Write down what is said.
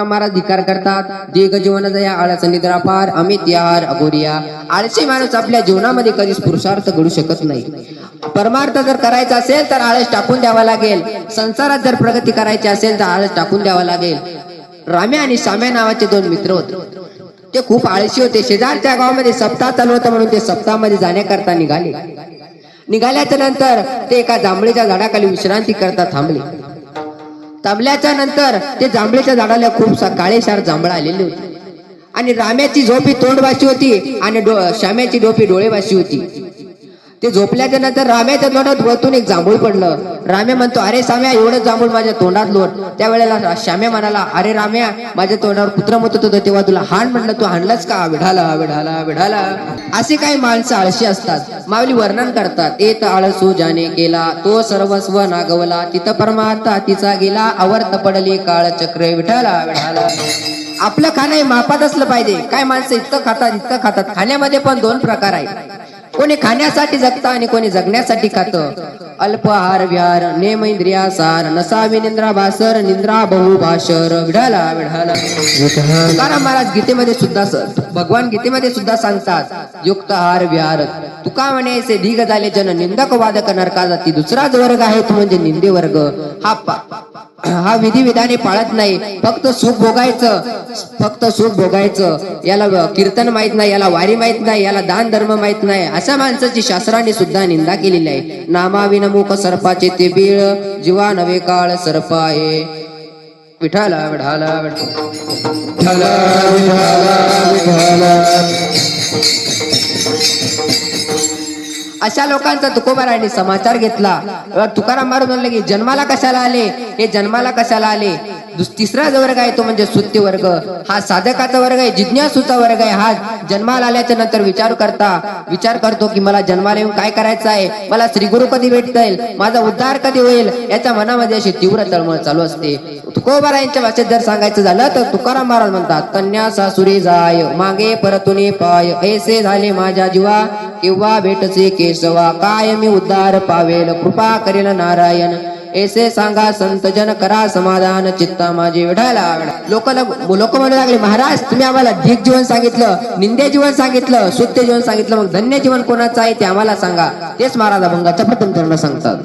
महाराज धिकार करतात. दीर्घ जीवनाचा या आळस निद्रा फार अमित यार अगोरिया. आळशी माणूस आपल्या जीवनामध्ये कधीच पुरुषार्थ घडू शकत नाही. परमार्थ जर करायचा असेल तर आळस टाकून द्यावा लागेल. संसारात जर प्रगती करायची असेल तर आळस टाकून द्यावा लागेल. राम्या आणि श्याम्या नावाचे दोन मित्र होते. ते खूप आळशी होते. शेजारच्या गावामध्ये सप्ताह चालू होता म्हणून ते सप्ताहामध्ये जाण्याकरता निघाल्याच्या नंतर ते एका जांभळीच्या झाडाखाली विश्रांती करता थांबले. थांबल्याच्या नंतर ते जांभळीच्या झाडाला खूप काळेशार जांभळ आलेले होते आणि राम्याची झोप ही तोंडवाशी होती आणि श्याम्याची झोप ही डोळेवाशी होती. ते झोपल्याच्या नंतर राम्याच्या तोंडात वरतून एक जांभूळ पडलं. राम्या म्हणतो, अरे श्याम्या, एवढं जांभूळ माझ्या तोंडात लोट. त्यावेळेला श्याम्या म्हणाला, अरे राम्या, माझ्या तोंडावर कुत्र मुतत होतं तेव्हा तुला हाण म्हटलं, तू हाणलंच का? विढाला विढाला विढाला. असे काही माणसं आळशी असतात. माऊली वर्णन करतात, येत आळसू ज्याने केला तो सर्वस्व नागवला. तिथं परमार्थ तिचा गेला अवर्त पडली काळ चक्र. विठाला विढाला. आपलं खाणं हे मापात असलं पाहिजे. काय माणसं इतकं खातात. खाण्यामध्ये पण दोन प्रकार आहेत. कोणी खाण्यासाठी जगतं आणि कोणी जगण्यासाठी खातं. अल्प आहार विहार नेम इंद्रिया सार नसावी निंद्रा भासर निंद्रा बहु भाषर. विढाला विढाला. तुकाराम महाराज गीतेमध्ये सुद्धा भगवान गीतेमध्ये सुद्धा सांगतात, युक्त आहार विहार. तुका म्हणायचे ढीग झाले जन निंदक वादक नरका जाती. दुसराच वर्ग आहे तो म्हणजे निंदे वर्ग. हा विधी विधाने पाळत नाही. फक्त सुख भोगायचं. याला कीर्तन माहित नाही, याला वारी माहित नाही, याला दान धर्म माहित नाही. अशा माणसाची शास्त्राने सुद्धा निंदा केलेली आहे. नामाविनमुख सर्पाचे ते बीळ जीवा नवे काळ सर्प आहे. विठाला विठाला विठाला. अशा लोकांचा तुकोबारायांनी समाचार घेतला. तुकाराम महाराज म्हणले की जन्माला कशाला आले? हे जन्माला कशाला आले? तिसरा जो वर्ग आहे तो म्हणजे सुत्य वर्ग. हा साधकाचा वर्ग आहे, जिज्ञासूचा वर्ग आहे. हा जन्माला आल्याच्या नंतर विचार करतो की मला जन्माला येऊन काय करायचं आहे, मला श्रीगुरु कधी भेटता येईल, माझा उद्धार कधी होईल, याच्या मनामध्ये अशी तीव्र तळमळ चालू असते. तुकोबारायांच्या भाषेत जर सांगायचं झालं तर तुकाराम महाराज म्हणतात, कन्या सासुरी जाय मागे परतुनी पाय. ऐसे झाले माझ्या जीवा किंवा भेटचे केशवा. काय मी उद्धार पावेल कृपा करेल नारायण. ऐसे सांगा संत जन करा समाधान चित्ता माझे. विढाला. लोक म्हणू लागले, महाराज तुम्ही आम्हाला ढीक जीवन सांगितलं, निंदे जीवन सांगितलं, सुत्य जीवन सांगितलं, मग धन्य जीवन कोणाचं आहे ते आम्हाला सांगा. तेच महाराज अभंगाच्या प्रथम चरण सांगतात.